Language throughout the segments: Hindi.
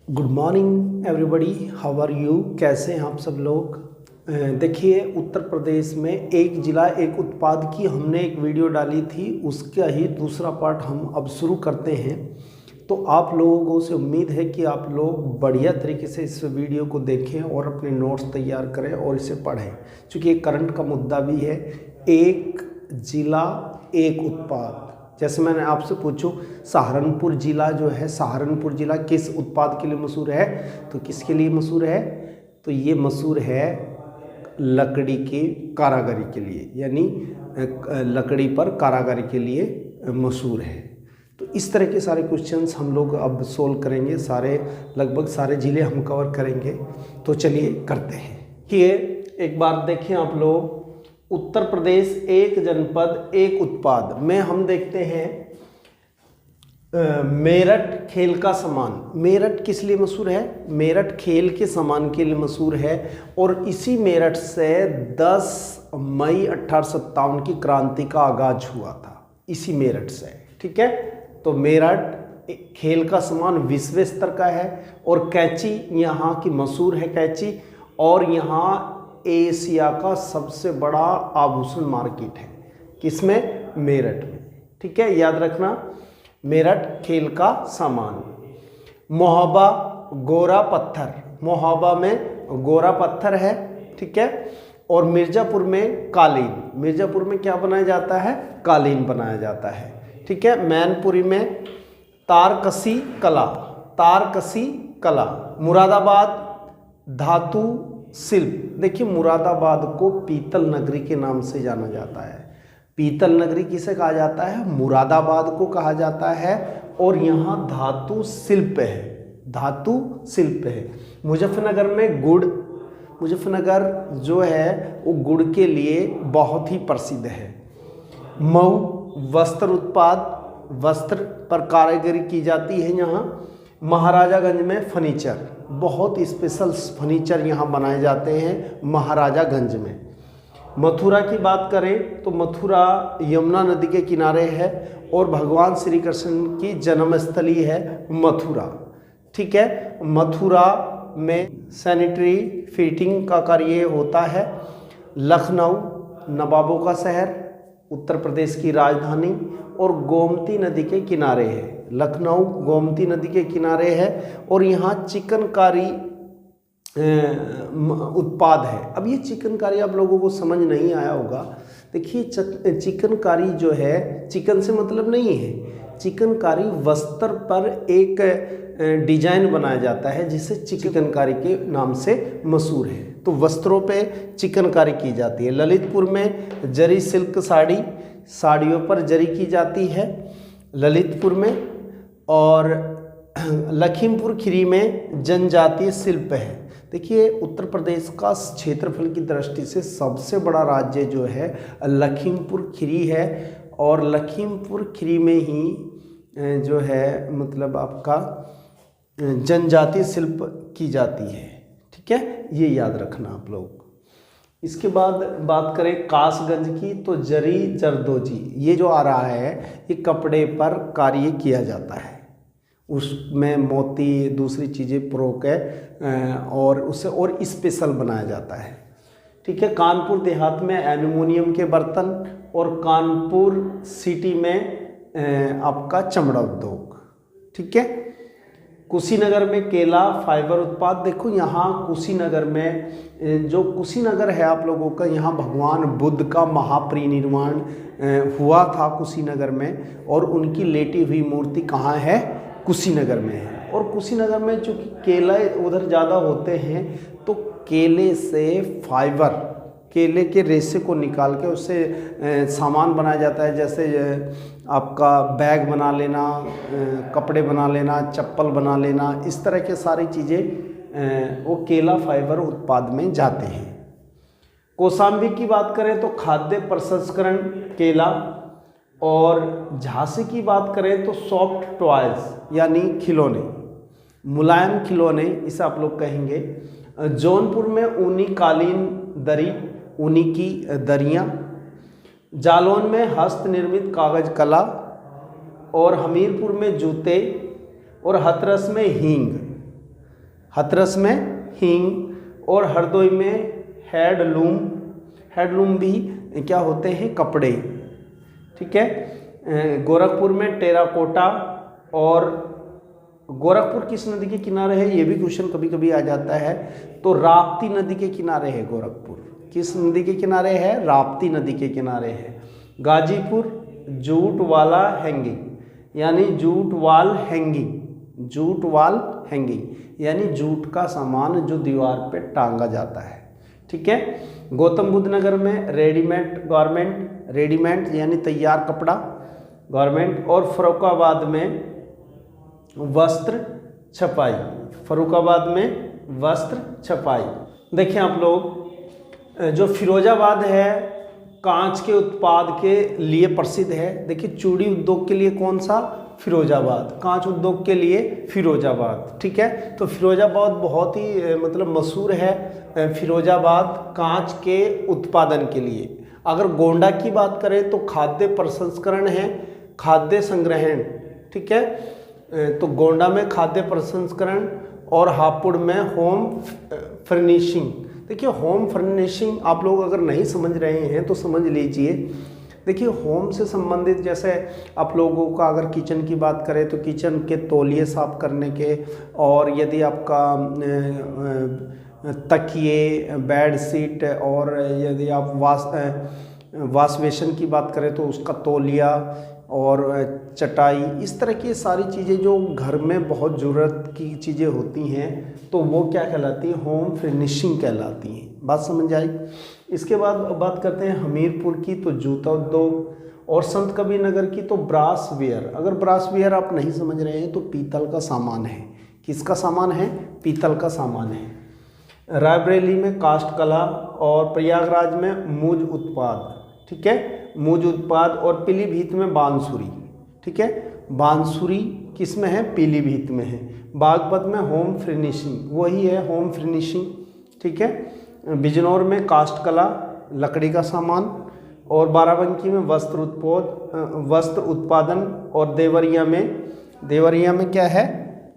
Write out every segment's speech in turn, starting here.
Good morning everybody, how are you. कैसे हैं आप सब लोग। देखिए, उत्तर प्रदेश में एक ज़िला एक उत्पाद की हमने एक वीडियो डाली थी, उसका ही दूसरा पार्ट हम अब शुरू करते हैं। तो आप लोगों से उम्मीद है कि आप लोग बढ़िया तरीके से इस वीडियो को देखें और अपने नोट्स तैयार करें और इसे पढ़ें, क्योंकि एक करंट का मुद्दा भी है। एक ज़िला एक उत्पाद, जैसे मैंने आपसे पूछूं सहारनपुर ज़िला जो है, सहारनपुर ज़िला किस उत्पाद के लिए मशहूर है, तो किसके लिए मशहूर है, तो ये मशहूर है लकड़ी की कारागरी के लिए, यानी लकड़ी पर कारागरी के लिए मशहूर है। तो इस तरह के सारे क्वेश्चंस हम लोग अब सोल्व करेंगे, सारे लगभग सारे ज़िले हम कवर करेंगे। तो चलिए करते हैं। ये एक बार देखें आप लोग, उत्तर प्रदेश एक जनपद एक उत्पाद में हम देखते हैं मेरठ खेल का सामान। मेरठ किस लिए मशहूर है, मेरठ खेल के सामान के लिए मशहूर है। और इसी मेरठ से 10 मई 1857 की क्रांति का आगाज हुआ था, इसी मेरठ से। ठीक है, तो मेरठ खेल का सामान विश्व स्तर का है। और कैंची यहाँ की मशहूर है कैंची, और यहाँ एशिया का सबसे बड़ा आभूषण मार्केट है, किसमें, मेरठ में। ठीक है, याद रखना, मेरठ खेल का सामान। मोहबा गोरा पत्थर, मोहबा में गोरा पत्थर है। ठीक है, और मिर्ज़ापुर में कालीन, मिर्ज़ापुर में क्या बनाया जाता है, कालीन बनाया जाता है। ठीक है, मैनपुरी में तारकसी कला, तारकसी कला। मुरादाबाद धातु शिल्प, देखिए मुरादाबाद को पीतल नगरी के नाम से जाना जाता है। पीतल नगरी किसे कहा जाता है, मुरादाबाद को कहा जाता है। और यहाँ धातु शिल्प है, धातु शिल्प है। मुजफ्फरनगर में गुड़, मुजफ्फरनगर जो है वो गुड़ के लिए बहुत ही प्रसिद्ध है। मऊ वस्त्र उत्पाद, वस्त्र पर कारीगरी की जाती है यहाँ। महाराजागंज में फर्नीचर, बहुत स्पेशल फर्नीचर यहाँ बनाए जाते हैं महाराजागंज में। मथुरा की बात करें तो मथुरा यमुना नदी के किनारे है और भगवान श्री कृष्ण की जन्मस्थली है मथुरा। ठीक है, मथुरा में सैनिटरी फिटिंग का कार्य होता है। लखनऊ नवाबों का शहर, उत्तर प्रदेश की राजधानी, और गोमती नदी के किनारे है। लखनऊ गोमती नदी के किनारे है और यहाँ चिकनकारी उत्पाद है। अब ये चिकनकारी आप लोगों को समझ नहीं आया होगा। देखिए, चिकनकारी जो है, चिकन से मतलब नहीं है, चिकनकारी वस्त्र पर एक डिजाइन बनाया जाता है जिसे चिकनकारी के नाम से मशहूर है। तो वस्त्रों पे चिकनकारी की जाती है। ललितपुर में जरी सिल्क साड़ी, साड़ियों पर जरी की जाती है ललितपुर में। और लखीमपुर खीरी में जनजातीय शिल्प है। देखिए, उत्तर प्रदेश का क्षेत्रफल की दृष्टि से सबसे बड़ा राज्य जो है लखीमपुर खीरी है। और लखीमपुर खीरी में ही जो है मतलब आपका जनजातीय शिल्प की जाती है। ठीक है, ये याद रखना आप लोग। इसके बाद बात करें कासगंज की, तो जरी जरदोजी, ये जो आ रहा है ये कपड़े पर कार्य किया जाता है, उसमें मोती दूसरी चीज़ें प्रोक है और उसे और स्पेशल बनाया जाता है। ठीक है, कानपुर देहात में एल्युमिनियम के बर्तन, और कानपुर सिटी में आपका चमड़ा उद्योग। ठीक है, कुशीनगर में केला फाइबर उत्पाद। देखो, यहाँ कुशीनगर में जो कुशीनगर है आप लोगों का, यहाँ भगवान बुद्ध का महापरिनिर्वाण हुआ था कुशीनगर में, और उनकी लेटी हुई मूर्ति कहाँ है, कुशीनगर में है। और कुशीनगर में चूँकि केले उधर ज़्यादा होते हैं, तो केले से फाइबर, केले के रेशे को निकाल के उससे सामान बनाया जाता है, जैसे आपका बैग बना लेना, कपड़े बना लेना, चप्पल बना लेना, इस तरह के सारी चीज़ें वो केला फाइबर उत्पाद में जाते हैं। कौशाम्बी की बात करें तो खाद्य प्रसंस्करण केला। और झांसी की बात करें तो सॉफ्ट टॉयज यानी खिलौने, मुलायम खिलौने इसे आप लोग कहेंगे। जौनपुर में ऊनी कालीन दरी, ऊनी की दरियाँ। जालौन में हस्त निर्मित कागज कला, और हमीरपुर में जूते, और हथरस में हींग। हाथरस में हींग, और हरदोई में हैंडलूम भी क्या होते हैं, कपड़े, ठीक है। गोरखपुर में टेराकोटा, और गोरखपुर किस नदी के किनारे है, ये भी क्वेश्चन कभी कभी आ जाता है। तो राप्ती नदी के किनारे है गोरखपुर। किस नदी के किनारे है, राप्ती नदी के किनारे है। गाजीपुर जूट वाला हैंगिंग, यानी जूट वाल हैंगिंग यानी जूट का सामान जो दीवार पे टांगा जाता है, ठीक है। गौतम बुद्ध नगर में रेडीमेड यानी तैयार कपड़ा, गारमेंट, और फर्रुखाबाद में वस्त्र छपाई। देखिए आप लोग, जो फिरोजाबाद है कांच के उत्पाद के लिए प्रसिद्ध है। देखिए चूड़ी उद्योग के लिए कौन सा, फिरोजाबाद। कांच उद्योग के लिए फिरोजाबाद, ठीक है। तो फिरोजाबाद बहुत ही मतलब मशहूर है, फिरोजाबाद कांच के उत्पादन के लिए। अगर गोंडा की बात करें तो खाद्य प्रसंस्करण है, खाद्य संग्रहण, ठीक है। तो गोंडा में खाद्य प्रसंस्करण, और हापुड़ में होम फर्निशिंग। देखिए होम फर्निशिंग आप लोग अगर नहीं समझ रहे हैं तो समझ लीजिए। देखिए होम से संबंधित, जैसे आप लोगों का अगर किचन की बात करें तो किचन के तौलिए साफ करने के, और यदि आपका तकिए, बेड शीट, और यदि आप वाश बेसिन की बात करें तो उसका तौलिया और चटाई, इस तरह की सारी चीज़ें जो घर में बहुत ज़रूरत की चीज़ें होती हैं तो वो क्या कहलाती हैं, होम फर्निशिंग कहलाती हैं। बात समझ आई। इसके बाद बात करते हैं हमीरपुर की, तो जूता उद्योग, और संत कबीर नगर की तो ब्रास वेयर। अगर ब्रास वेयर आप नहीं समझ रहे हैं तो पीतल का सामान है। किसका सामान है, पीतल का सामान है। रायबरेली में काष्ठ कला, और प्रयागराज में मूज उत्पाद, ठीक है, मूज उत्पाद, और पीलीभीत में बांसुरी, ठीक है। बांसुरी किस में है, पीलीभीत में है। बागपत में होम फर्निशिंग, वही है होम फर्निशिंग, ठीक है। बिजनौर में काष्ठ कला, लकड़ी का सामान, और बाराबंकी में वस्त्र उत्पादन, और देवरिया में क्या है,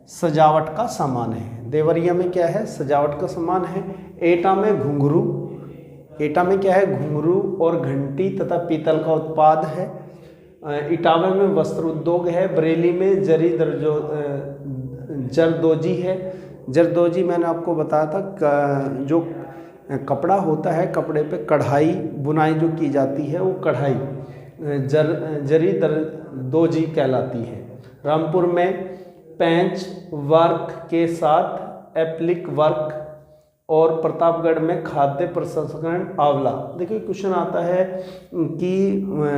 सजावट का सामान है। देवरिया में क्या है, सजावट का सामान है। एटा में घुंघरू, एटा में क्या है, घुंघरू और घंटी तथा पीतल का उत्पाद है। इटावा में वस्त्र उद्योग है। बरेली में जरदोजी है। जरदोजी मैंने आपको बताया था, जो कपड़ा होता है, कपड़े पे कढ़ाई बुनाई जो की जाती है वो कढ़ाई जरी दरदोजी कहलाती है। रामपुर में पैंच वर्क के साथ एप्लिक वर्क, और प्रतापगढ़ में खाद्य प्रसंस्करण आंवला। देखिए क्वेश्चन आता है कि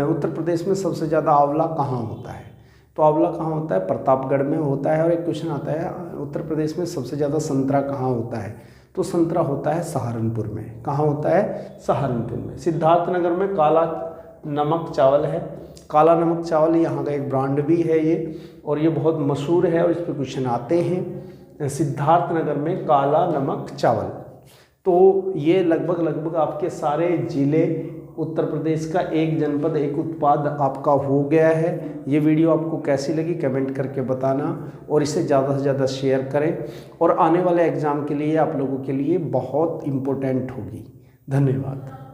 उत्तर प्रदेश में सबसे ज़्यादा आंवला कहाँ होता है, तो आंवला कहाँ होता है, प्रतापगढ़ में होता है। और एक क्वेश्चन आता है उत्तर प्रदेश में सबसे ज़्यादा संतरा कहाँ होता है, तो संतरा होता है सहारनपुर में। कहाँ होता है, सहारनपुर में। सिद्धार्थनगर में काला नमक चावल है। काला नमक चावल यहाँ का एक ब्रांड भी है ये, और ये बहुत मशहूर है और इस पर क्वेश्चन आते हैं। सिद्धार्थनगर में काला नमक चावल। तो ये लगभग आपके सारे जिले उत्तर प्रदेश का एक जनपद एक उत्पाद आपका हो गया है। ये वीडियो आपको कैसी लगी कमेंट करके बताना, और इसे ज़्यादा से ज़्यादा शेयर करें, और आने वाले एग्ज़ाम के लिए आप लोगों के लिए बहुत इम्पोर्टेंट होगी। धन्यवाद।